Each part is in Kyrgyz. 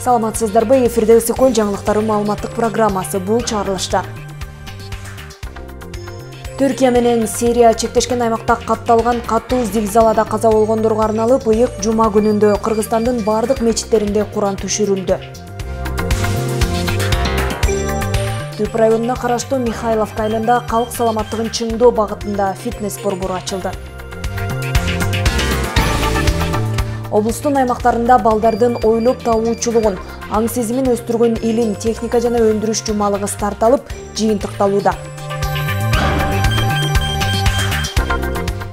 Саламатсыздарбы, эфирде ысыкөл жаңылыктары маалыматтык программасы бул чыгарылышта. Түркия менен Сирия чектешкен аймакта катталган катуу зилзалада каза болгондорго арналып, ыйык жума күнүндө Кыргызстандын бардык мечиттеринде Куран түшүрүлдү. Түп районуна караштуу Михайловка айылында калк саламаттыгын чыңдоо багытында фитнес борбору ачылды. Облустун аймактарында балдардын ойлоп табуучулугун, аң сезимин өстүргөн илим, техника жана өндүрүш жумалыгы старт алып, жыйынтыкталууда.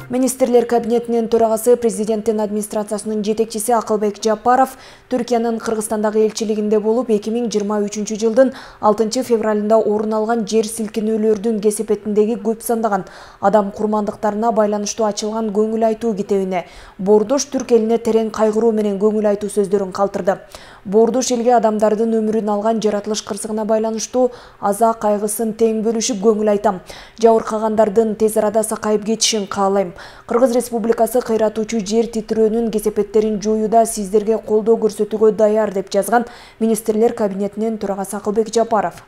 Министрлер кабинетинин төрагасы, президенттин администрациясынын жетекчиси Акылбек Жапаров Түркиянын Кыргызстандагы элчилигинде болуп, 2023 жылдын 6 февралында орун алган жер силкинүүлөрдүн кесепетиндеги көп сандаган адам курмандыктарына байланыштуу ачылган көңүл айтуу китебине Бордош түрк элине терең кайгыруу менен көңүл айтуу сөздөрүн калтырды. Бордош элге адамдардын өмүрүн алган жаратылыш кырсыгына байланыштуу аза кайгысын тең бөлүшүп көңүл айтам. Жабыркагандардын тез арада сакайып кетишин каалайм. Кыргыз Республикасы кыйратуучу жер титирөөнүн кесепеттерин жоюуда сиздерге колдоо көрсөтүүгө даяр, деп жазган Министрлер кабинетинин төрагасы Акылбек Жапаров.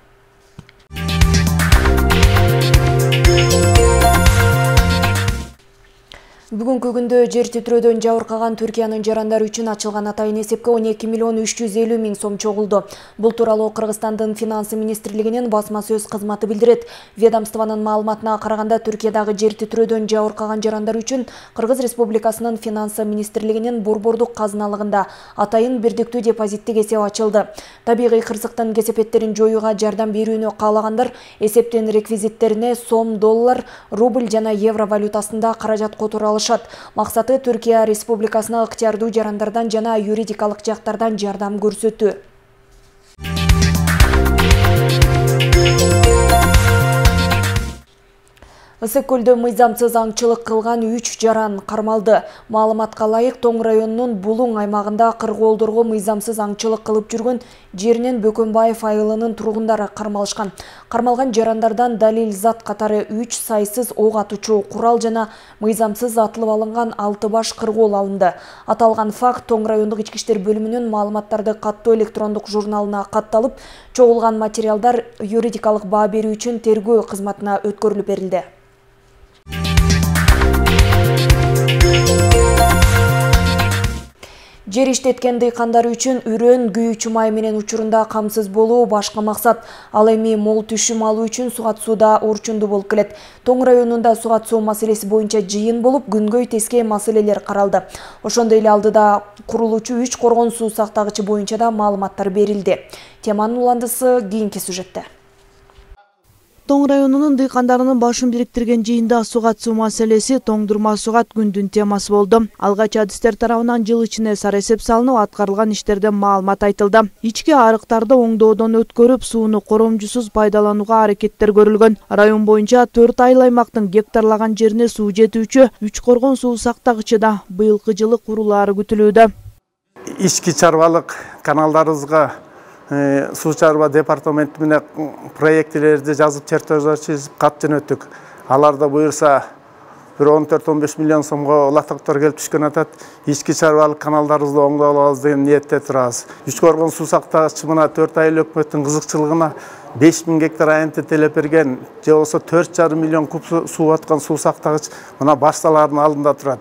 Бүгүнкү күндө жер титирөөдөн жабыркаган Түркиянын жарандары үчүн ачылган атайын эсепке 12 миллион 350 миң сом чогулду. Бул тууралуу Кыргызстандын финансы министрлигинин басма сөз кызматы билдирет. Ведомствонун маалыматына караганда, Түркиядагы жер титирөөдөн жабыркаган жарандар үчүн Кыргыз Республикасынын финансы министрлигинин борбордук казыналыгында атайын бирдиктүү депозиттик эсеп ачылды. Табигый кырсыктын кесепеттерин жоюуга жардам берүүнү каалагандар эсептин реквизиттерине сом, доллар, рубль жана евро валютасында каражат которо алышат. Максаты Түркия Республикасына ыктыярдуу жарандардан жана юридикалык жактардан жардам көрсөтүү. Ысык-көлдө мыйзамсыз аңчылык кылган 3 жаран кармалды. Маалыматка ылайык, Тоң районунун Булуң аймагында кыргоолдорго мыйзамсыз аңчылык кылып жүргөн жеринен Бөкөнбаев айылынын тургундары кармалышкан. Кармалган жарандардан далил зат катары 3 сайсыз ок атуучу курал жана мыйзамсыз атылып алынган 6 баш кыргоол алынды. Аталган факт Тоң райондук ички иштер бөлүмүнүн маалыматтарды каттоо электрондук журналына катталып, чогулган материалдар юридикалык баа берүү үчүн тергөө кызматына өткөрүлүп берилди. Жер иштеткен дыйкандар үчүн үрөн, күйүүчү май менен учурунда камсыз болуу башкы максат. Ал эми мол түшүм алуу үчүн сугатууда орчундуу болуп келет. Тоң районунда сугатуу маселеси боюнча жыйын болуп, күнгөй теске маселелер каралды. Ошондой эле алдыда курулуучу 3 коргон суу сактагычы боюнча да маалыматтар берилди. Теманын уландысы кийинки сюжетте. Тоң районунун дыйкандарынын башын бириктирген жыйында сугатуу маселеси тоңдурма сугат күндүн темасы болду. Алгач адистер тарабынан жыл ичинде сар эсеп салынып, аткарылган иштерден маалымат айтылды. Ички арыктарды оңдоодон өткөрүп, сууну коромжусуз пайдаланууга аракеттер көрүлгөн. Район боюнча 4 айыл аймактын гектарлаган жерине суу жетүүчү 3 коргон суу сактагычы да быйылкы жылы курулаары күтүлүүдө. Ички чарбалык каналдарыбызга суу чарба департаменти менен проектилерди жазып, чертеждер чизип, кат жөнөттүк. Аларда буюрса 14-15 миллион сомго латоктор келип түшкөн атат. Ички чарбалык каналдарыбызды оңдоп алабыз деген ниетте турабыз. 3 коргон суу сактагыч мына 4 айыл өкмөттүн кызыкчылыгына 5000 гектар аянтты телеп берген, же болсо 4,5 миллион куб суу аткан суу сактагыч мына башталардын алдында турат.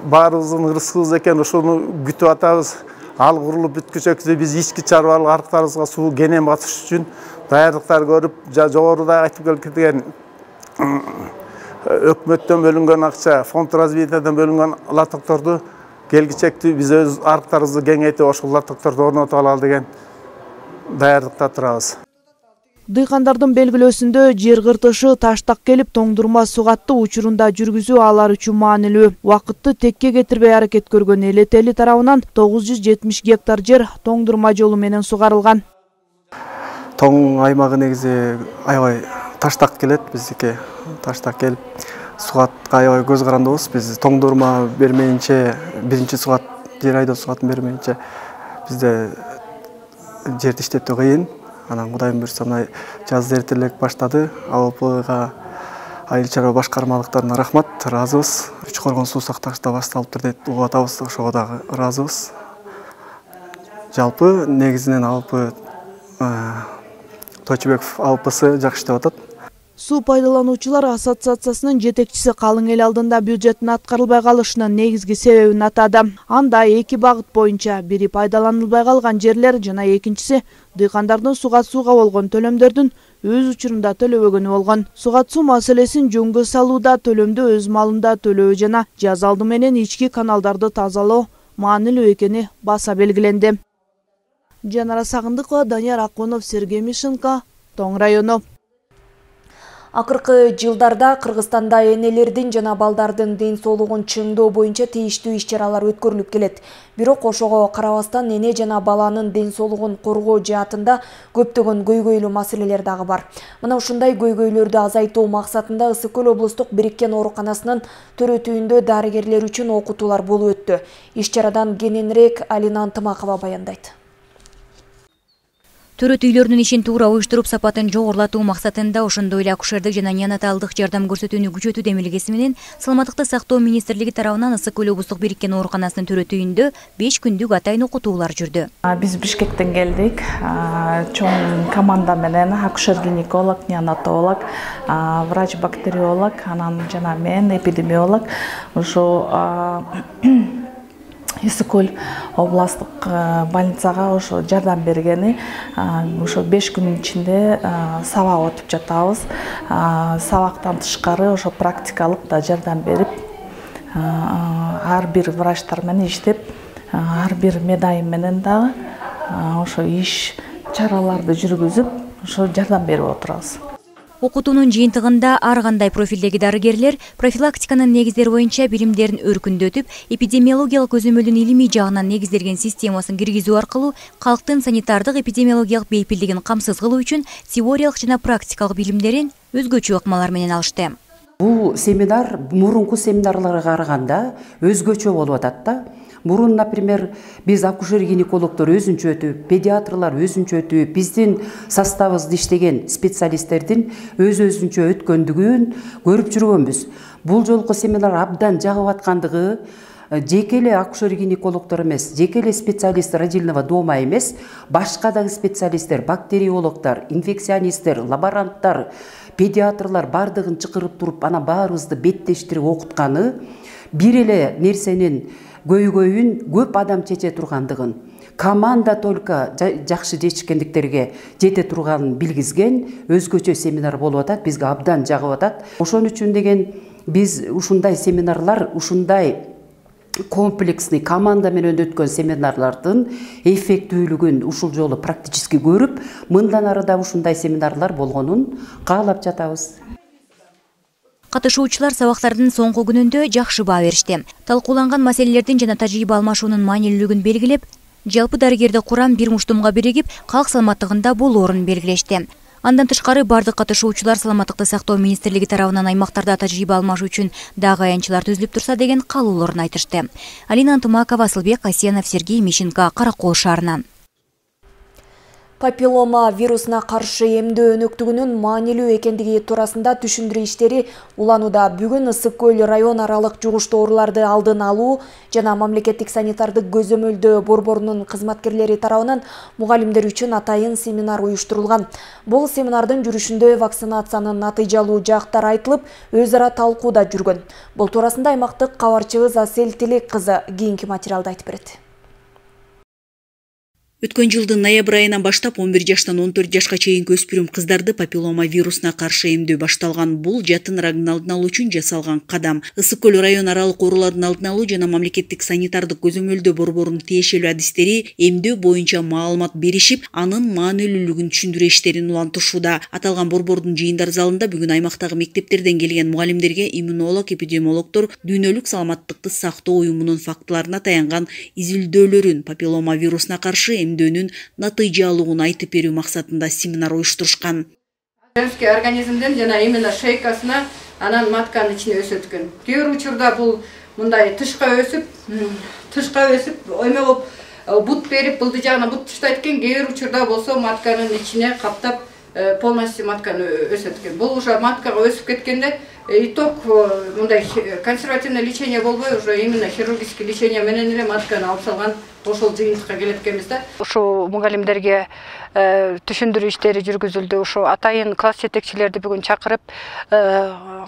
Баарыбыздын ырыскыбыз экен, ошону күтүп атабыз. Ал курулуп бүткүчө биз ички чарбалык арыктарыбызга суу кенен батыш үчүн даярдыктар көрүп, жогоруда айтып келген өкмөттөн бөлүнгөн акча, фонд развитиядан бөлүнгөн латокторду келгичекти биз өз арыктарыбызды кеңейтип, ошол латокторду орнотуп алалы деген даярдыкта турабыз. Дыйкандардын белгилөөсүндө жер кыртышы таштак келип, тоңдурма сугатты учурунда жүргүзүү алар үчүн маанилүү. Убакытты текке кетирбей аракет көргөн эл этели тарабынан 970 гектар жер тоңдурма жолу менен сугарылган. Тоң аймагы негизи аябай таштак келет, биздики таштак келип, сугатка аябай көз карандыбыз. Биз тоңдурма бермейинче, биринчи сугат, жер айдоо сугатын бермейинче бизде жерди иштетүү кыйын. Анан Кудайым буйрса мына жаз эртелек баштады. АОПга айыл чарба башкармалыктарына рахмат, ыраазыбыз. 3 коргон суу сактагычта башталыптыр деп угуп атабыз, ошого дагы ыраазыбыз. Жалпы негизинен алпы Тойчубеков алпысы жакшы иштеп атат. Суу пайдалануучулар ассоциациясынын жетекчиси калың эл алдында бюджеттин аткарылбай калышынын негизги себебин атады. Анда эки багыт боюнча: бири пайдаланылбай калган жерлер жана экинчиси дыйкандардын суга болгон төлөмдөрдүн өз учурунда төлөбөгөнү болгон. Суга суу маселесин жөнгө салууда төлөмдү өз малында төлөө жана жаз алды менен ички каналдарды тазалоо маанилүү экени баса белгиленди. Жанара Сагындыкова, Данияр Акунов, Сергей Мишенко, Тоң району. Акыркы жылдарда Кыргызстанда энелердин жана балдардын ден соолугун чыңдоо боюнча тийиштүү иш-чаралар өткөрүлүп келет. Бирок ошого карабастан эне жана баланын ден соолугун коргоо жаатында көптөгөн көйгөйлүү маселелер дагы бар. Мына ушундай көйгөйлөрдү азайтуу максатында Ысык Көл облустук бириккен ооруканасынын төрөтүүндө дарыгерлер үчүн окутуулар болуп өттү. Иш-чарадан кененирээк Алина Антымакова баяндайт. Төрөт үйлөрүнүн ишин туура уюштуруп, сапатын жогорулатуу максатында ошондой эле акушердик жана неонаталдык жардам көрсөтүүнү күчөтүү демилгеси менен Саламаттыкты сактоо министрлиги тарабынан Ысык Көл облустук бириккен ооруканасынын төрөтүүндө 5 күндүк атайын окутуулар жүрдү. Биз Бишкектен келдик. Чоң команда менен акушер-гинеколог, неонатолог, врач-бактериолог, анан жана мен эпидемиолог ошо Ысык Көл областык больницага ошо жардам бергени, ошо 5 күнүн ичинде сабак өтүп жатабыз. Сабактан тышкары ошо практикалык да жардам берип, ар бир врачтар менен иштеп, ар бир медайым менен дагы ошо иш чараларды жүргүзүп, ошо жардам берип отурабыз. Окутуунун жыйынтыгында ар кандай профилдеги дарыгерлер профилактиканын негиздери боюнча билимдерин өркүндөтүп, эпидемиологиялык көзөмөлдүн илимий жагынан негизделген системасын киргизүү аркылуу калктын санитардык эпидемиологиялык бейпилдигин камсыз кылуу үчүн теориялык жана практикалык билимдерин өзгөчө ыкмалар менен алышты. Бул семинар мурунку семинарларга караганда өзгөчө болуп атат да. Мурун, например, биз акушер-гинекологдор өзүнчө өтүп, педиатрлар өзүнчө өтүп, биздин составыбызда иштеген специалисттердин өзүнчө өткөндүгүн көрүп жүргөнбүз. Бул жолку семинар абдан жагып аткандыгы, жеке эле акушер-гинекологдор эмес, жеке эле специалист родильного дома эмес, башка дагы специалисттер, бактериологдор, инфекционисттер, лаборанттар, педиатрлар бардыгын чакырып туруп, ана баарыбызды беттештирип окутканы, бир эле нерсенин көйгөйүн көп адам чече тургандыгын, команда только жакшы чечкендиктерге жете турганын билгизген өзгөчө семинар болуп атат, бизге абдан жагып атат. Ошон үчүн деген биз ушундай семинарлар, ушундай комплексный команда менен өткөн семинарлардын эффектүүлүгүн ушул жолу практически көрүп, мындан ары да ушундай семинарлар болгонун каалап жатабыз. Катышуучулар сабактардын соңку күнүндө жакшы баа беришти. Талкууланган маселелердин жана тажрыйба алмашуунун маанилүүлүгүн белгилеп, жалпы дарыгерди курам бир муштумга биригип, калк саламаттыгында болоорун белгилешти. Андан тышкары бардык катышуучулар Саламаттыкты сактоо министрлиги тарабынан аймактарда тажрыйба алмашуу үчүн дагы аянтчылар түзүлүп турса деген каалоолорун айтышты. Алина Антымакова, Асылбек Касенов, Сергей Мишенко, Каракол шаарынан. Папиллома вирусуна каршы эмдөө өнөктүгүнүн маанилүү экендиги туурасында түшүндүрүү иштери уланууда. Бүгүн Ысык Көл район аралык жугуштуу ооруларды алдын алуу жана мамлекеттик санитардык көзөмөлдөө борборунун кызматкерлери тарабынан мугалимдер үчүн атайын семинар уюштурулган. Бул семинардын жүрүшүндө вакцинациянын натыйжалуу жактары айтылып, өз ара талкуу да жүргөн. Бул туурасында аймактык кабарчыбыз Асель Тилек кызы кийинки материалды айтып берет. Өткөн жылдын ноябрь айынан баштап 11 жаштан 14 жашка чейинки өспүрүм кыздарды папиллома вирусуна каршы эмдөө башталган. Бул жатын рагын алдын алуу үчүн жасалган кадам. Ысык Көл район аралык оорулардын алдын алуу жана мамлекеттик санитардык көзөмөлдөө борборунун тиешелүү адистери эмдөө боюнча маалымат беришип, анын маанилүүлүгүн түшүндүрүү иштерин улантышууда. Аталган борбордун жыйындар залында бүгүн аймактагы мектептерден келген мугалимдерге иммунолог, эпидемиологдор дүйнөлүк саламаттыкты сактоо уюмунун фактыларына таянган изилдөөлөрүн папиллома вирусуна каршы эмдөөнүн натыйжалуулугун айтып берүү максатында семинар уюштурушкан. Женский организмден жана именно шейкасына, анан матканын ичине өсөткөн. Кээ бир учурда бул мындай тышка өсүп, ойме болуп бут берип, былды жагына бут таштайт экен. Кээ бир учурда болсо матканын ичине каптап полностью матканы өсөткөн. Бул уже маткага өсүп кеткенде итог мындай консервативный лечение болбой, уже именно хирургический лечение менен эле матканы алып салган ошол жыйынтыкка келет экенбиз да. Ушул мугалимдерге түшүндүрүү иштери жүргүзүлдү. Ушу атайын класс жетекчилерди бүгүн чакырып,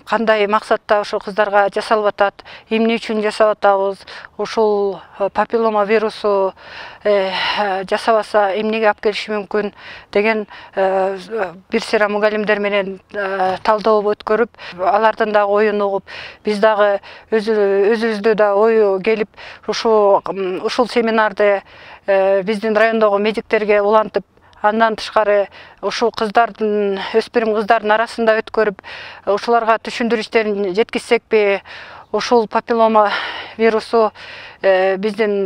кандай максатта ушул кыздарга жасалып атат, эмне үчүн жасап атабыз, ушул папиллома вирусу жасабаса эмнеге алып келиши мүмкүн деген бир сыйра мугалимдер менен талдоо өткөрүп, алардын дагы оюн угуп, биз дагы өзүбүздө да ою келип, ушул семинарды биздин райондогу медиктерге улантып, андан тышкары ушул кыздардын, өспүрүм кыздардын арасында өткөрүп, ушуларга түшүндүрүү иштерин жеткизсекпи, ушул папиллома вирусу биздин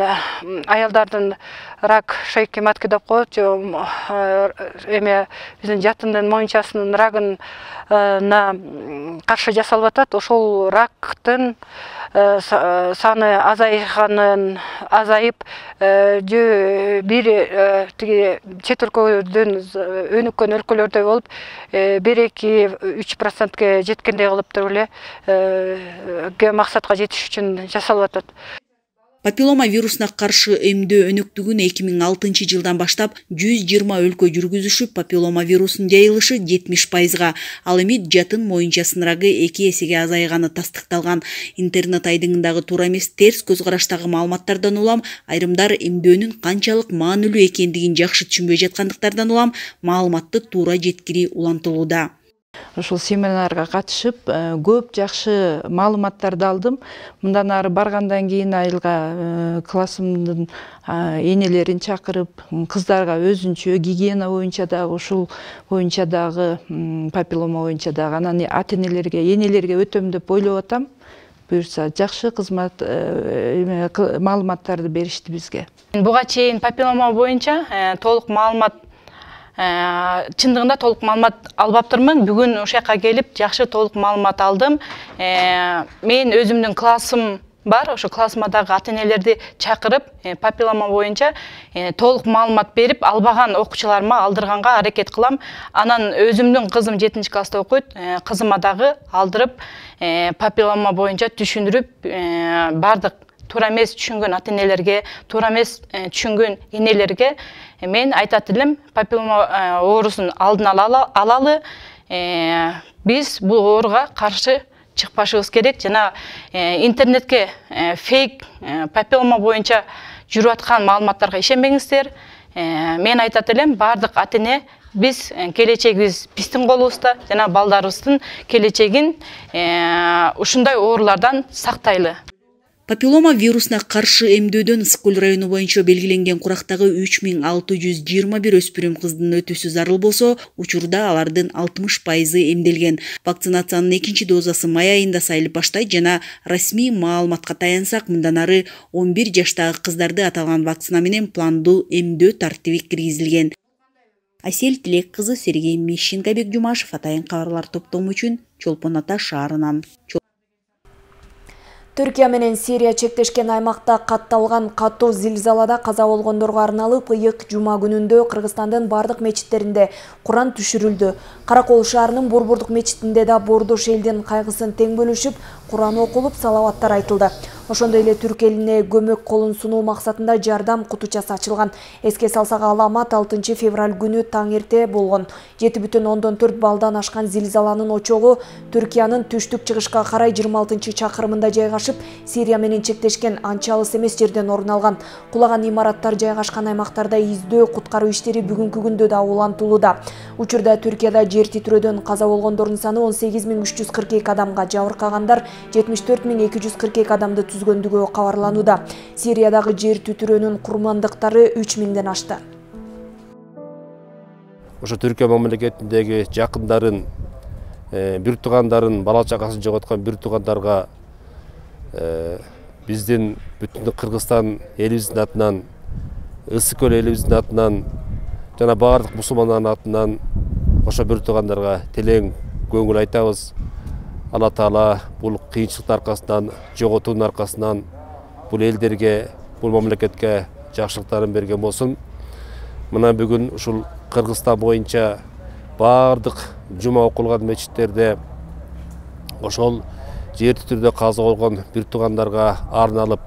аялдардын рак шейки матки деп коет, эме биздин жатындын моюнчасынын рагына каршы жасалып атат. Ошол рактын саны азайып, бир тиги чет өлкөдөн өнүккөн өлкөлөрдө болуп, 1-2-3%ке жеткендей кылып туруп эле максатка жетиш үчүн жасалып атат. Папиллома вирусуна каршы эмдөө өнүктүгүн 2006 жылдан баштап 120 өлкө жүргүзүшүп, папиллома вирусунун жайылышы 70%га, ал эми жатын моюнчасынын рагы 2 эсеге азайганы тастыкталган. Интернет айдыңындагы туура эмес терс көз караштагы маалыматтардан улам, айрымдар эмдөөнүн канчалык маанилүү экендигин жакшы түшүнбөй жаткандыктардан улам, маалыматты туура жеткири улантылууда. Ушул семинарга катышып, көп жакшы маалыматтарды алдым. Мындан ары баргандан кийин айылга классымдын энелерин чакырып, кыздарга өзүнчө гигиена боюнча дагы, ушул боюнча дагы, папиллома боюнча дагы, анан ата-энелерге, энелерге өтөм деп ойлоп атам. Буюрса жакшы кызмат маалыматтарды беришти бизге. Буга чейин папиллома боюнча толук маалымат, чындыгында толук маалымат албаптырмын. Бүгүн ошол жака келип жакшы толук маалымат алдым. Мен өзүмдүн классым бар, ошо классыма дагы ата-энелерди чакырып, папиллома боюнча толук маалымат берип, албаган окуучуларыма алдырганга аракет кылам. Анан өзүмдүн кызым 7-класста окуйт, кызыма дагы алдырып, папиллома боюнча түшүндүрүп, бардык туура эмес түшүнгөн ата-энелерге, туура эмес түшүнгөн энелерге мен айтат элем, папиллома оорусун алдын алалы, биз бул ооруга каршы чыкпашыбыз керек. Жана интернетке фейк папиллома боюнча жүрүп аткан маалыматтарга ишенбеңиздер. Мен айтат элем, бардык ата-эне биз келечегибиз биздин колубузда, жана балдарыбыздын келечегин ушундай оорулардан сактайлы. Папиллома вирусуна каршы эмдөөдөн Ысык көл району боюнча белгиленген курактагы 3621 өспүрүм кыздын өтүүсү зарыл болсо, учурда алардын 60% эмделген. Вакцинациянын 2-чи дозасы май айында сайылып баштайт жана расмий маалыматка таянсак, мындан ары 11 жаштагы кыздарды аталган вакцина менен пландуу эмдөө тартиби киргизилген. Асель Тилек кызы, Сергей Мищенко, Бек Жумашев, Атайын кабарлар топтому үчүн Чолпон Ата шаарынан. Түркия менен Сирия чектешкен аймакта катталган катуу зилзалада каза болгондорго арналып, ыйык жума күнүндө Кыргызстандын бардык мечиттеринде Куран түшүрүлдү. Каракол шаарынын Борбордук мечитинде да бордош элдин кайгысын тең бөлүшүп, Куран окулуп, салаваттар айтылды. Ошондой эле түрк элине көмөк колун сунуу максатында жардам кутучасы ачылган. Эске салсак, аламат 6 февраль күнү таң эрте болгон. 7,4 балдан ашкан зилзаланын очогу Түркиянын түштүк чыгышка карай 26 чакырымында жайгашып, Сирия менен чектешкен анча алыс эмес жерден орун алган. Кулаган имараттар жайгашкан аймактарда издөө куткаруу иштери бүгүнкү күндө да улантылууда. Учурда Түркияда жер титирөөдөн каза болгондордун саны 18342 адамга, жабыркагандар 74242 адамды түзгөндүгү кабарланууда. Сириядагы жер титирөөнүн курмандыктары 3000ден ашты. Ошо Түркия мамлекетиндеги жакындарын, бир туугандарын, бала чакасын жоготкон бир туугандарга биздин бүтүн Кыргызстан элибиздин атынан, Ысык көл элибиздин атынан жана баардык мусулмандардын атынан ошо бир туугандарга телең көңүл айтабыз. Алла Таала бул кыйынчылыктын аркасынан, жоготуунун аркасынан бул элдерге, бул мамлекетке жакшылыктарын берген болсун. Мына бүгүн ушул Кыргызстан боюнча баардык жума окулган мечиттерде ошол жер титирөөдө каза болгон бир туугандарга арналып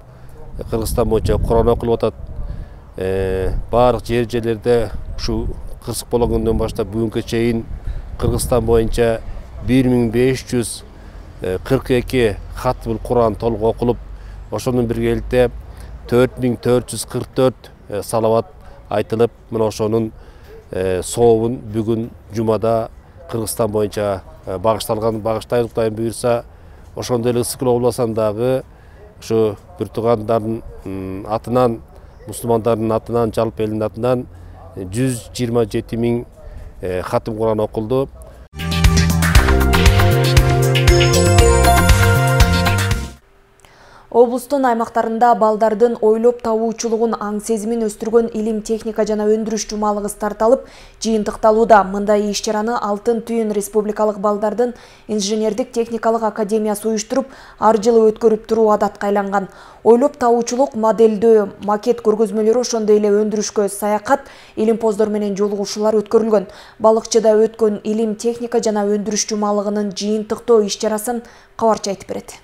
Кыргызстан боюнча Куран окулуп атат. барлық жерлерде ушу кырсык болгондон баштап бүгүнкү чейин Кыргызстан боюнча 1542 хат бул Кур'ан толук окулуп, ошонун биргеликте 4444 салават айтылып, мына ошонун сообун бүгүн жумада Кыргызстан боюнча багыштайлык дайым буюрса, ошондой эле Ысык Көл областындагы ушу бир туугандардын атынан, мусулмандардын атынан, жалпы элдин атынан 127 000 хатым Кур'ан окулду. Облустун аймактарында балдардын ойлоп табуучулугун, аң сезимин өстүргөн илим, техника жана өндүрүш жумалыгы стартталып, жыйынтыкталууда. Мындай иш-чараны Алтын түйүн республикалык балдардын инженердик техникалык академиясы уюштуруп, ар жылы өткөрүп туруу адатка айланган. Ойлоп табуучулук, моделдөө, макет көргөзмөлөрү, ошондой эле өндүрүшкө саякат, илимпоздор менен жолугушуулар өткөрүлгөн. Балыкчыда өткөн илим, техника жана өндүрүш жумалыгынын жыйынтыктоо иш-чарасын кабарчы айтып берет.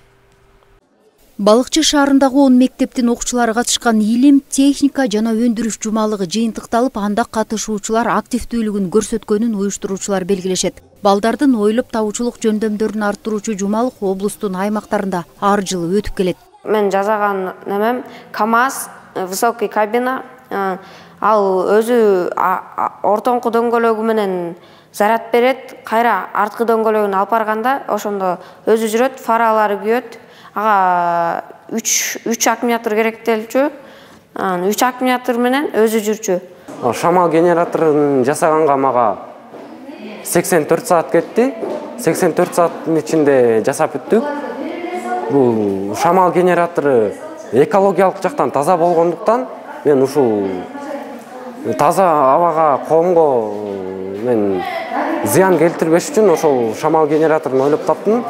Балыкчы шаарындагы 10 мектептин окуучулары катышкан илим, техника жана өндүрүш жумалыгы жыйынтыкталып, анда катышуучулар активдүүлүгүн көрсөткөнүн уюштуруучулар белгилешет. Балдардын ойлоп табуучулук жөндөмдөрүн арттыруучу жумалык облустун аймактарында ар жылы өтүп келет. Мен жазаган немем КамАЗ, высокий кабина, ал өзү ортоңку дөңгөлөгү менен заряд берет, кайра арткы дөңгөлөгүн алып барганда ошондо өзү жүрөт, фаралары күйөт. Ага 3 аккумулятор керектелчү. 3 аккумулятор менен өзү жүрчү. Шамал генераторун жасаганга мага 84 саат кетти. 84 сааттын ичинде жасап бүттүк. Бул шамал генератору экологиялык жактан таза болгондуктан мен ушул таза абага, коомго мен зыян келтирбеш үчүн ошол шамал генераторун ойлоп таптым.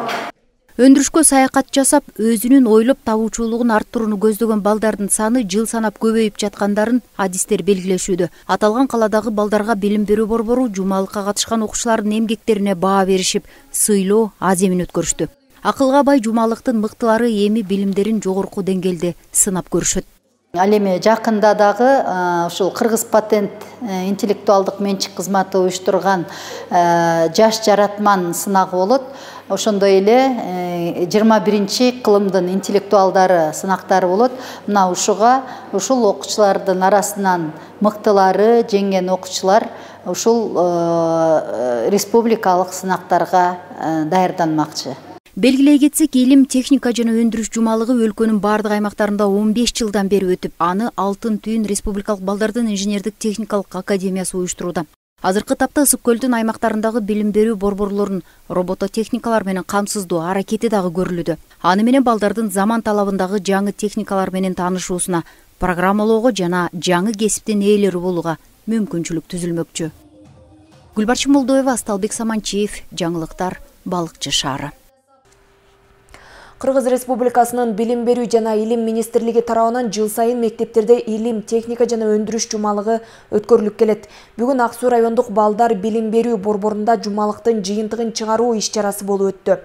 Өндүрүшкө саякат жасап, өзүнүн ойлоп табуучулугун арттырууну көздөгөн балдардын саны жыл санап көбөйүп жаткандарын адистер белгилешүүдө. Аталган каладагы балдарга билим берүү борбору жумалыкка катышкан окуучулардын эмгектерине баа беришип, сыйлоо, аземин өткөрүштү. Акылга бай жумалыктын мыктылары эми билимдерин жогорку деңгээлде сынап көрүшөт. Ал эми жакында дагы ушул Кыргыз патент интеллектуалдык менчик кызматы уюштурган жаш жаратман сынагы болот. Ошондой эле 21 кылымдын интеллектуалдары сынактары болот. Мына ушул окуучулардын арасынан мыктылары жеңген окуучулар ушул республикалык сынактарга даярданмакчы. Белгилей кетсек, илим, техника жана өндүрүш жумалыгы өлкөнүн бардык аймактарында 15 жылдан бери өтүп, аны Алтын түйүн республикалык балдардын инженердик техникалык академиясы уюштурууда. Азыркы тапта Ысык Көлдүн аймактарындагы билим берүү борборлорунун робототехникалар менен камсыздоо аракети дагы көрүлүүдө. Аны менен балдардын заман талабындагы жаңы техникалар менен таанышуусуна, программалоого жана жаңы кесиптин ээлери болууга мүмкүнчүлүк түзүлмөкчү. Гүлбарчын Молдоева, Асталбек Саманчиев, жаңылыктар, Балыкчы шаары. Кыргыз Республикасынын Билим берүү жана Илим министрлиги тарабынан жыл сайын мектептерде илим, техника жана өндүрүш жумалыгы өткөрүлүп келет. Бүгүн Ак Суу райондук балдар билим берүү борборунда жумалыктын жыйынтыгын чыгаруу иш-чарасы болуп өттү.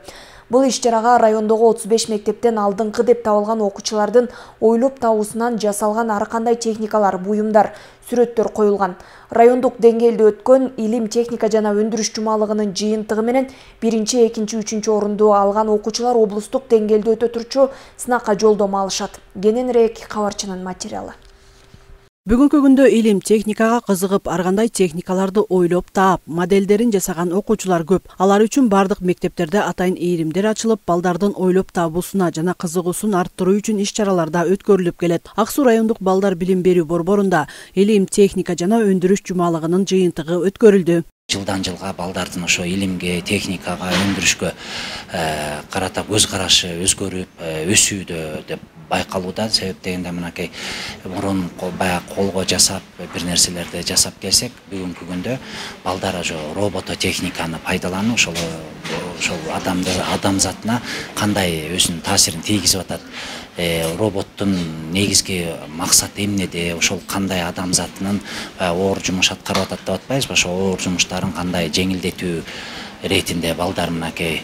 Бул иш-чарага райондогу 35 мектептен алдыңкы деп табылган окуучулардын ойлоп табуусунан жасалган ар кандай техникалар, буюмдар, сүрөттөр коюлган. Райондук деңгээлде өткөн илим, техника жана өндүрүш жумалыгынын жыйынтыгы менен 1-2, 3 орунду алган окуучулар облустук деңгээлде өтө турчу сынакка жолдомо алышат. Кененирээк кабарчынын материалы. Бүгүнкү күндө илим, техникага кызыгып, ар кандай техникаларды ойлоп таап, моделдерин жасаган окуучулар көп. Алар үчүн бардык мектептерде атайын ийримдер ачылып, балдардын ойлоп табуусуна жана кызыгуусун арттыруу үчүн иш-чараларда өткөрүлүп келет. Ак Суу райондук балдар билим берүү борборунда илим, техника жана өндүрүш жумалыгынын жыйынтыгы өткөрүлдү. Жылдан жылга балдардын ошо илимге, техникага, өндүрүшкө карата көз карашы өзгөрүп, өсүүдө деп байкалууда. Себеп дегенде мынакей мурун баягы колго жасап бир нерселерди жасап келсек, бүгүнкү күндө балдар ошо робототехниканы пайдаланып, ошол адамзатына кандай өзүнүн таасирин тийгизип атат. Роботтун негизги максаты эмнеде, ошол кандай адамзатынын оор жумуш аткарып атат деп атпайбызбы? Ошо оор жумуштарын кандай жеңилдетүү иретинде балдар мынакей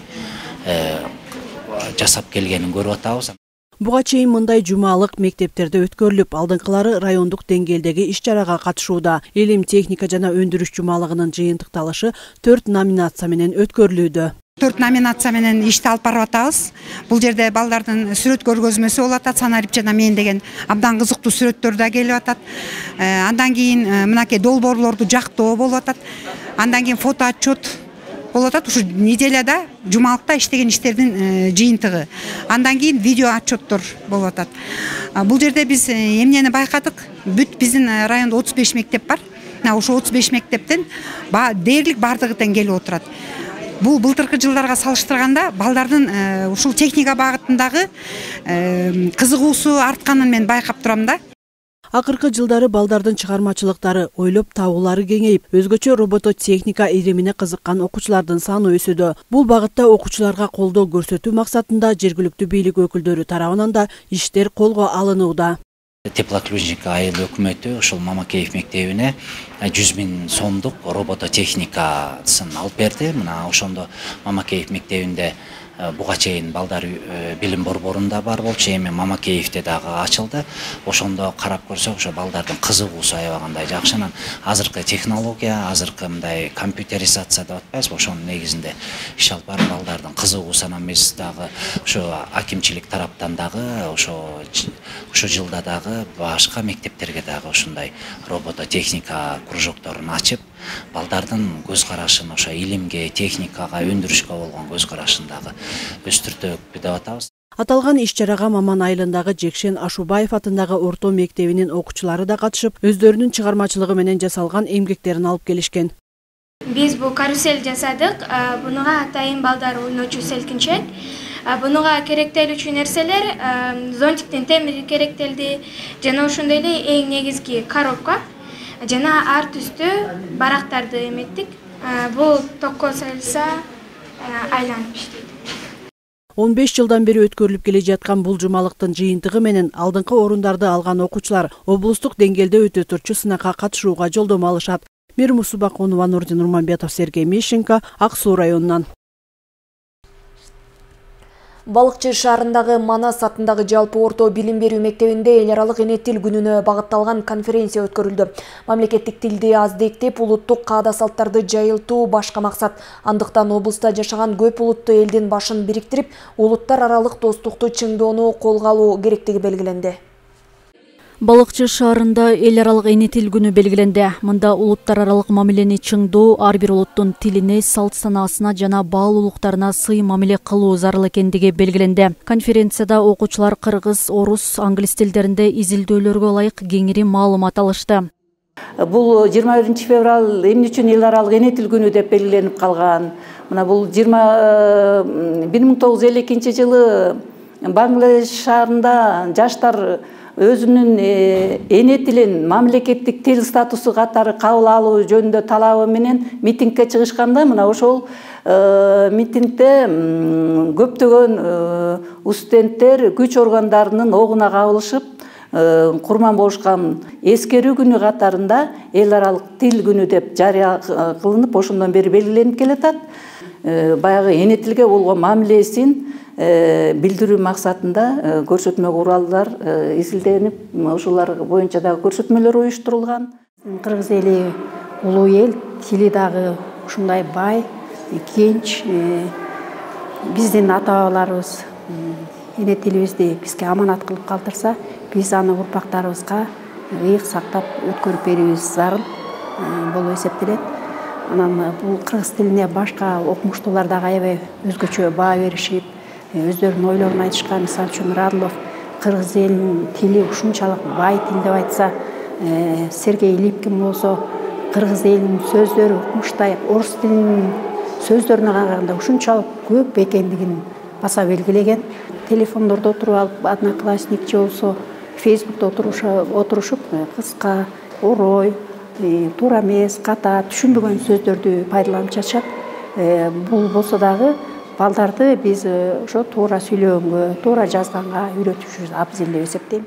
жасап келгенин көрүп атабыз. Буга чейин мындай жумалык мектептерде өткөрүлүп, алдыңкылары райондук деңгээлдеги иш-чарага катышууда. Илим, техника жана өндүрүш жумалыгынын жыйынтыкталышы 4 номинация менен өткөрүлүүдө. 4 номинация менен ишти алып барып атабыз. Бул жерде балдардын сүрөт көргөзмөсү болуп атат. Санарип жана мен деген абдан кызыктуу сүрөттөр да келип атат. Андан кийин мынакей долбоорлорду жактоо болуп атат. Андан кийин фото отчет болуп атат. Ушу неделяда жумалыкта иштеген иштердин жыйынтыгы. Андан кийин видео отчеттор болуп атат. Бул жерде биз эмнени байкадык? Бүт биздин райондо 35 мектеп бар. Ошо 35 мектептен дээрлик бардыгы тең келип отурат. Бул былтыркы жылдарга салыштырганда балдардын ушул техника багытындагы кызыгуусу артканын мен байкап турам да. Акыркы жылдары балдардын чыгармачылыктары, ойлоп табуулары кеңейип, өзгөчө робототехника илимине кызыккан окуучулардын саны өсүүдө. Бул багытта окуучуларга колдоо көрсөтүү максатында жергиликтүү бийлик өкүлдөрү тарабынан да иштер колго алынууда. Теплоключник айыл өкмөтү ошол Мамакеев мектебине 100 000 сомдук робототехникасын алып берди. Мына ошондо Мамакеев мектебинде буга чейин балдар билим борборунда бар болчу, эми Мамакеевде дагы ачылды. Ошондо карап көрсөк, ошо балдардын кызыгуусу аябагандай жакшы. Азыркы технология, азыркы мындай компьютеризация деп атпайбызбы, ошонун негизинде иш алып барып балдардын кызыгуусу. Анан биз дагы ошо акимчилик тараптан дагы ошо жылда дагы башка мектептерге дагы ушундай робототехника кружокторун ачып, балдардын көз карашын ошо илимге, техникага, өндүрүшкө болгон көз карашын дагы өстүртөк деп атабыз. Аталган иш-чарага Маман айылындагы Жекшен Ашубаев атындагы орто мектебинин окуучулары да катышып, өздөрүнүн чыгармачылыгы менен жасалган эмгектерин алып келишкен. Биз бул карусель жасадык. Буга атайын балдар ойночу селкинчек. Буга керектелүүчү нерселер зонтиктин темири керектелди. Жана ошондой эле эң негизги коробка. Жана ар түстүү барактарды эметтик. Бул токко салса айланып иштейт. 15 жылдан бери өткөрүлүп келе жаткан бул жумалыктын жыйынтыгы менен алдыңкы орундарды алган окуучулар облустук деңгээлде өтө турчу сынакка катышууга жолдомо алышат. Мир Мусубакунова, Нурдин Нурманбетов, Сергей Мищенко, Ак Суу районунан. Балыкчы шаарындагы Манас атындагы жалпы орто билим берүү мектебинде эл аралык эне тил күнүнө багытталган конференция өткөрүлдү. Мамлекеттик тилди аздектеп, улуттук каада салттарды жайылтуу башка максат. Андыктан облуста жашаган көп улуттуу элдин башын бириктирип, улуттар аралык достукту чыңдоону колго алуу керектиги белгиленди. Балыкчы шаарында эл аралык эне тил күнү белгиленди. Мында улуттар аралык мамилени чыңдоо, ар бир улуттун тилине, салт санаасына жана баалуулуктарына сый мамиле кылуу зарыл экендиги белгиленди. Конференцияда окуучулар кыргыз, орус, англис тилдеринде изилдөөлөргө ылайык кеңири маалымат алышты. Бул 21 февраль эмне үчүн эл аралык эне тил күнү деп белгиленип калган. Мына бул 1952 жылы Бангладеш шаарында жаштар өзүнүн эне тилин мамлекеттик тил статусу катары кабыл алуу жөнүндө талабы менен митингге чыгышканда, мына ошол митингде көптөгөн студенттер күч органдарынын огуна кабылышып курман болушкан. Эскерүү күнү катарында эл аралык тил күнү деп жарыя кылынып, ошондон бери белгиленип келатат. Баягы эне тилге болгон мамилесин билдирүү максатында көрсөтмө куралдар изилденип, ошолор боюнча дагы көрсөтмөлөр уюштурулган. Кыргыз эли улуу эл, тили дагы ушундай бай, кенч. Биздин ата-бабаларыбыз эне тилибизди бизге аманат кылып калтырса, биз аны урпактарыбызга ыйык сактап өткөрүп берүүбүз зарыл болуп эсептелет. Анан бул кыргыз тилине башка окумуштуулар дагы аябай өзгөчө баа беришип, өздөрүнүн ойлорун айтышкан. Мисалы үчүн Радлов кыргыз элинин тили ушунчалык бай тил деп айтса, Сергей Липкин болсо кыргыз элинин сөздөрү укмуштай орус тилинин сөздөрүнө караганда ушунчалык көп экендигин баса белгилеген. Телефондордо отуруп алып, одноклассник же болсо Фейсбукта отурушуп, кыска, орой, туура эмес, ката, түшүнбөгөн сөздөрдү пайдаланып жатышат. Бул болсо дагы балдарды биз ошо туура сүйлөгөнгө, туура жазганга үйрөтүшүбүз абзел деп эсептейм.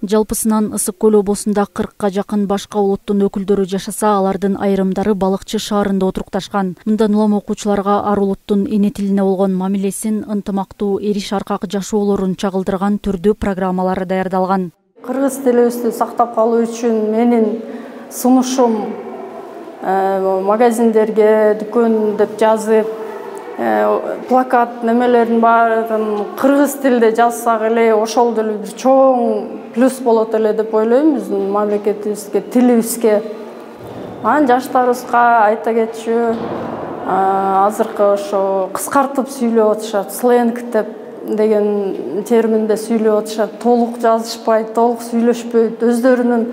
Жалпысынан Ысык көл обосунда 40-ка жакын башка улуттун өкүлдөрү жашаса, алардын айрымдары Балыкчы шаарында отурукташкан. Мындан улам окуучуларга ар улуттун эне тилине болгон мамилесин, ынтымактуу эриш аркак жашоолорун чагылдырган түрдүү программалары даярдалган. Кыргыз тилибизди сактап калуу үчүн менин сунушум магазиндерге, дүкөн деп жазып, плакат немелерин баарын кыргыз тилде жазсак эле ошол деле бир чоң плюс болот эле деп ойлойм биздин мамлекетибизге, тилибизге. Анан жаштарыбызга айта кетчү, азыркы ошо кыскартып сүйлөп атышат, сленг деген терминде сүйлөп атышат, толук жазышпайт, толук сүйлөшпөйт, өздөрүнүн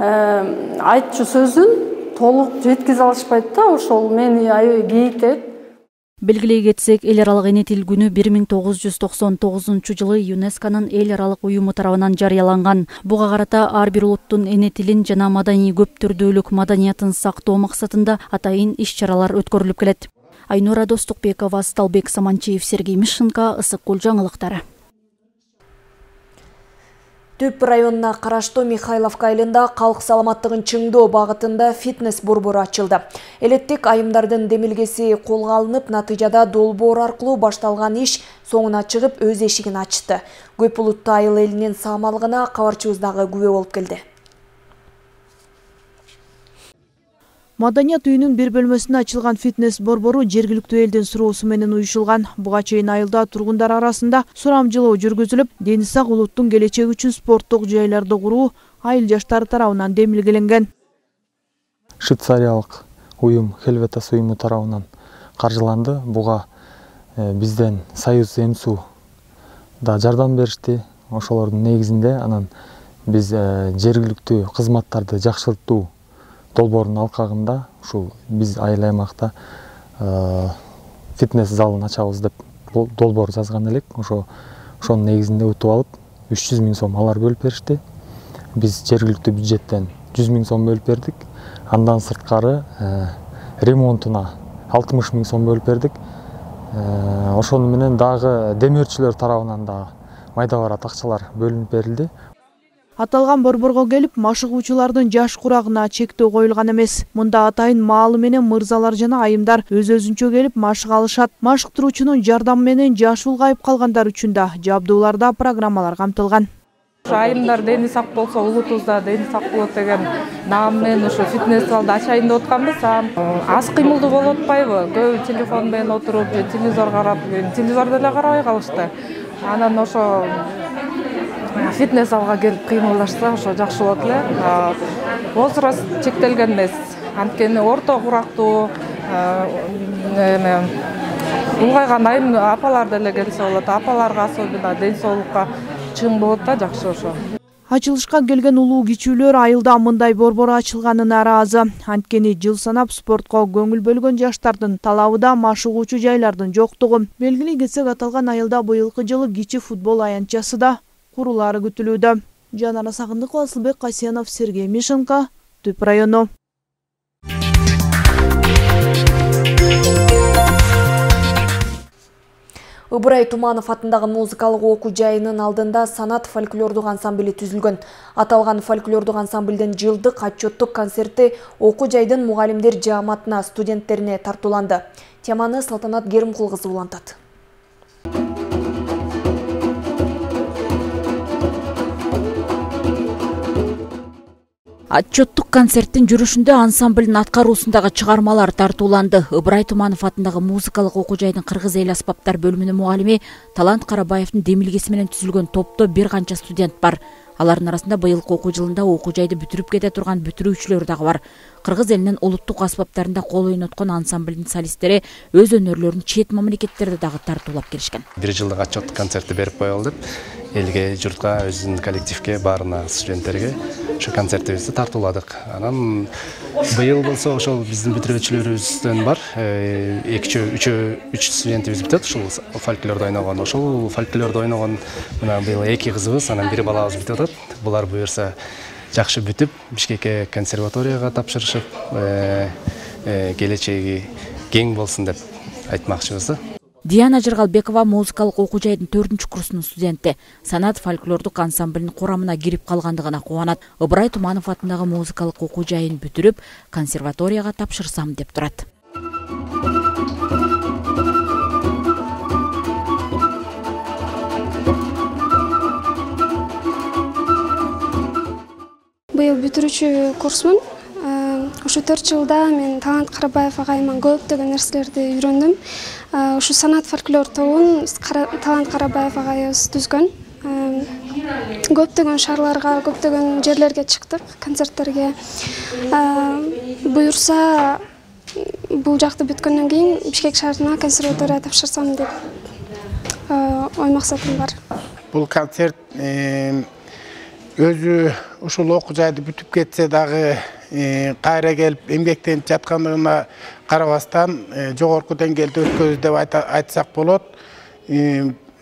айтчу сөзүн толук жеткизе алышпайт да, ошол мени аябай кейитет. Белгилей кетсек, эл аралык эне тил күнү 1999 жылы ЮНЕСКОнун эл аралык уюму тарабынан жарыяланган. Буга карата ар бир улуттун эне тилин жана маданий көп түрдүүлүк маданиятын сактоо максатында атайын иш-чаралар өткөрүлүп келет. Айнура Достукбекова, Сталбек Саманчиев, Сергей Мишенко, Ысык көл жаңылыктары. Түп районуна караштуу Михайловка айылында калк саламаттыгын чыңдоо багытында фитнес борбору ачылды. Элеттик айымдардын демилгеси колго алынып, натыйжада долбоор аркылуу башталган иш соңуна чыгып өз эшигин ачты. Көп улуттуу айыл элинин саамалыгына кабарчыбыз дагы күбө болуп келди. Маданият үйүнүн бир бөлмөсүндө ачылган фитнес борбору жергиликтүү элдин суроосу менен уюшулган. Буга чейин айылда тургундар арасында сурамжылоо жүргүзүлүп, дени сак улуттун келечеги үчүн спорттук жайларды куруу айыл жаштары тарабынан демилгеленген. Швейцариялык уюм Хельветас уюму тарабынан каржыланды. Буга бизден Союз МСУ да жардам беришти. Ошолордун негизинде анан биз жергиликтүү кызматтарды жакшыртуу долбоордун алкагында ушул биз айыл аймакта фитнес залын ачабыз деп долбоор жазган элек. Ошонун негизинде утуп алып 300 000 сом алар бөлүп беришти. Биз жергиликтүү бюджеттен 100 000 сом бөлүп бердик. Андан сырткары ремонтуна 60 000 сом бөлүп бердик. Ошону менен дагы демөөрчүлөр тарабынан да майда барат акчалар бөлүнүп берилди. Аталган борборго келип, машыгуучулардын жаш курагына чектөө коюлган эмес. Мында атайын маалы менен мырзалар жана айымдар өз-өзүнчө келип машык алышат. Машыктыруучунун жардамы менен жаш улгайып калгандар үчүн да жабдууларда программалар камтылган. Айымдар дени сак болсо, улутубузда дени сак болот деген наам менен ушу фитнес залды ачайын деп атканбыз. Аз кыймылдуу болуп атпайбы? Көбү телефон менен отуруп, телевизор карап, телевизор деле карабай калышты. Анан ошо фитнес залга келип кыймылдашса ошо жакшы болот эле. Возраст чектелген эмес. Анткени орто курактуу улгайган айым апалар деле келсе болот. Апаларга особенно ден соолукка чың болот да, жакшы ошо. Ачылышка келген улуу кичүүлөр айылда мындай борбор ачылганына ыраазы. Анткени жыл санап спортко көңүл бөлгөн жаштардын талабы да машыгуучу жайлардын жоктугу. Белгилей кетсек, аталган айылда быйылкы жылы кичи футбол аянтчасы да курулары күтүлүүдө. Жанара Сагындыкова, Асылбек Касенов, Сергей Мишенко, Түп району. Ыбырай Туманов атындагы музыкалык окуу жайынын алдында санат фольклордук ансамбли түзүлгөн. Аталган фольклордук ансамблдин жылдык отчеттук концерти окуу жайдын мугалимдер жааматына, студенттерине тартууланды. Теманы Салтанат Керимкул кызы улантат. Отчеттук концерттин жүрүшүндө ансамблдин аткаруусундагы чыгармалар тартууланды. Ыбырай Туманов атындагы музыкалык окуу жайдын кыргыз эл аспаптар бөлүмүнүн мугалими Талант Карабаевдин демилгеси менен түзүлгөн топто бир канча студент бар. Алардын арасында быйылкы окуу жылында окуу жайды бүтүрүп кете турган бүтүрүүчүлөр дагы бар. Кыргыз элинин улуттук аспаптарында кол ойноткон ансамблдин солисттери өз өнөрлөрүн чет мамлекеттерде дагы тартуулап келишкен. Бир жылдык отчеттук концертти берип коелу деп элге, журтка, өзүнүн коллективге, баарына, студенттерге ошо концертибизди тартууладык. Анан быйыл болсо ошол биздин бүтүрүүчүлөрүбүздөн бар 3 студентибиз бүтөт ушул фольклорду ойногон. Ошол фольклорду ойногон мына быйыл 2 кызыбыз, анан бир балабыз бүтүп атат. Булар буюрса жакшы бүтүп, Бишкекке консерваторияга тапшырышып, келечеги кең болсун деп айтмакчыбыз. Диана Жыргалбекова музыкалык окуу жайдын 4-курсунун студенти. Санат фольклордук ансамблдин курамына кирип калгандыгына кубанат. Ыбырай Туманов атындагы музыкалык окуу жайын бүтүрүп, консерваторияга тапшырсам деп турат. Быйыл бүтүрүүчү курсмун. Ушу 4 жылда мен Талант Карабаев агайыман көптөгөн нерселерди үйрөндүм. Ушу санат фольклор тобун Талант Карабаев агайыбыз түзгөн. Көптөгөн шаарларга, көптөгөн жерлерге чыктык, концерттерге. Буюрса, бул жакты бүткөндөн кийин Бишкек шаарына консерватория тапшырсам деп ой максатым бар. Бул концерт өзү ушул окуу жайды бүтүп кетсе дагы кайра келип эмгектенип жаткандыгына карабастан жогорку деңгээлде өткөзүү деп айтсак болот.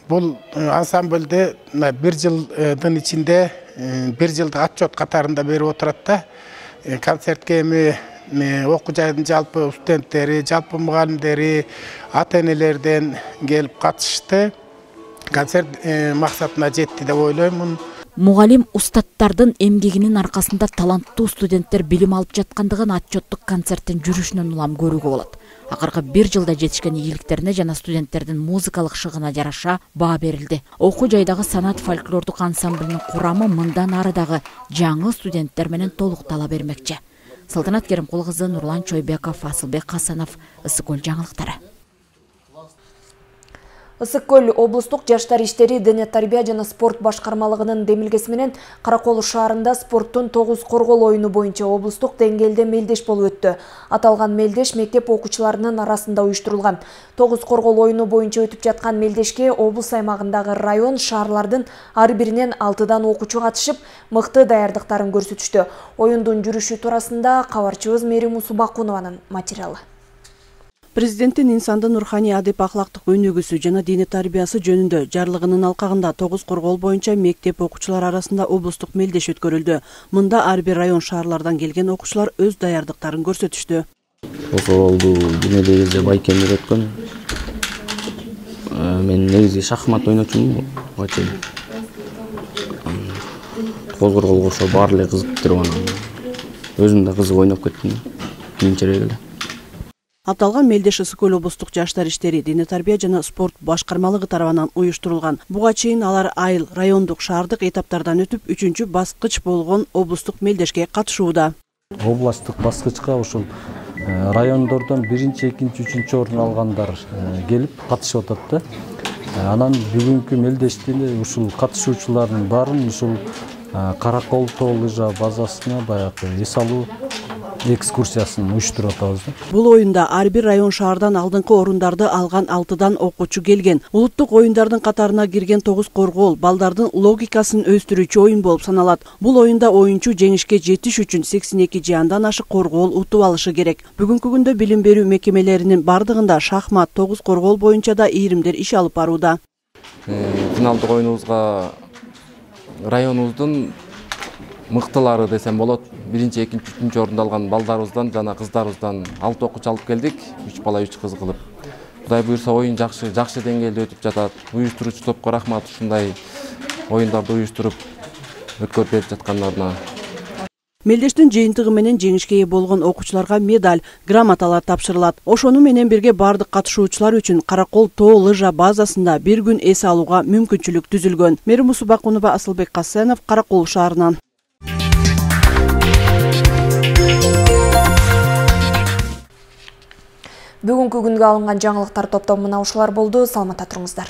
Бул ансамбльде 1 жылдын ичинде 1 жылдык отчет катарында берип отурат да. Концертке эми окуу жайдын жалпы студенттери, жалпы мугалимдери, ата-энелерден келип катышты. Концерт максатына жетти деп ойлоймун. Мугалим устаттардын эмгегинин аркасында таланттуу студенттер билим алып жаткандыгын отчеттук концерттин жүрүшүнөн улам көрүүгө болот. Акыркы 1 жылда жетишкен ийгиликтерине жана студенттердин музыкалык шыгына жараша баа берилди. Окуу жайдагы санат фольклордук ансамблдин курамы мындан ары дагы жаңы студенттер менен толуктала бермекчи. Салтанат Керимкул кызы, Нурлан Чойбеков, Асылбек Касанов, Ысык көл жаңылыктары. Ысык көл облустук жаштар иштери дене тарбия жана спорт башкармалыгынын демилгеси менен Каракол шаарында спорттун 9 коргол оюну боюнча облустук деңгээлде мелдеш болуп өттү. Аталган мелдеш мектеп окуучуларынын арасында уюштурулган. 9 коргол оюну боюнча өтүп жаткан мелдешке облус аймагындагы район, шаарлардын ар биринен 6дан окуучу катышып, мыкты даярдыктарын көрсөтүштү. Оюндун жүрүшү туурасында кабарчыбыз Мерим Усубакунованын материалы. Президенттин инсандын руханий адеп ахлактык өнүгүүсү жана дине тарбиясы жөнүндө жарлыгынын алкагында 9 коргол боюнча мектеп окуучулар арасында облустук мелдеш өткөрүлдү. Мында ар бир район, шаарлардан келген окуучулар өз даярдыктарын көрсөтүштү. Околду дүнөдө байкемдер өткөн. Мен негизи шахмат ойночумун. Козгорголго ошо баары эле кызык туруп анан өзүм да кызык ойноп кеттим. Кийинчерээк эле. Аталган мелдеш Ысык көл облустук жаштар иштери дене тарбия жана спорт башкармалыгы тарабынан уюштурулган. Буга чейин алар айыл, райондук, шаардык этаптардан өтүп, 3-чү баскыч болгон облустук мелдешке катышууда. Областтык баскычка ушул райондордон 1-чи, 2-чи, 3-чү орун алгандар келип катышып атат да. Анан бүгүнкү мелдеште ушул катышуучулардын баарын ушул Каракол тоо лыжа базасына баягы эс алуу экскурсиясын уюштуруп атабыз. Бул оюнда ар бир район, шаардан алдыңкы орундарды алган 6дан окуучу келген. Улуттук оюндардын катарына кирген 9 коргол балдардын логикасын өстүрүүчү оюн болуп саналат. Бул оюнда оюнчу жеңишке жетиш үчүн 82 же андан ашык коргол утуп алышы керек. Бүгүнкү күндө билим берүү мекемелеринин бардыгында шахмат, 9 коргол боюнча да ийримдер иш алып барууда. Финалдык оюнубузга районубуздун мыктылары десем болот. 1-чи, 2-чи, 3-чү орунду алган балдарыбыздан жана кыздарыбыздан 6 окуучу алып келдик. 3 бала 3 кыз кылып. Кудай буюрса оюн жакшы деңгээлде өтүп жатат. Уюштуруучу топко рахмат ушундай оюндарды уюштуруп өткөрүп берип жаткандарына. Мелдештин жыйынтыгы менен жеңишке ээ болгон окуучуларга медаль, грамоталар тапшырылат. Ошону менен бирге бардык катышуучулар үчүн Каракол тоо лыжа базасында бир күн эс алууга мүмкүнчүлүк түзүлгөн. Мерим Усубакунова, Асылбек Касанов, Каракол шаарынан. Бүгүнкү күнгө алынган жаңылыктар топтомуна ушулар болду. Саламатта туруңуздар.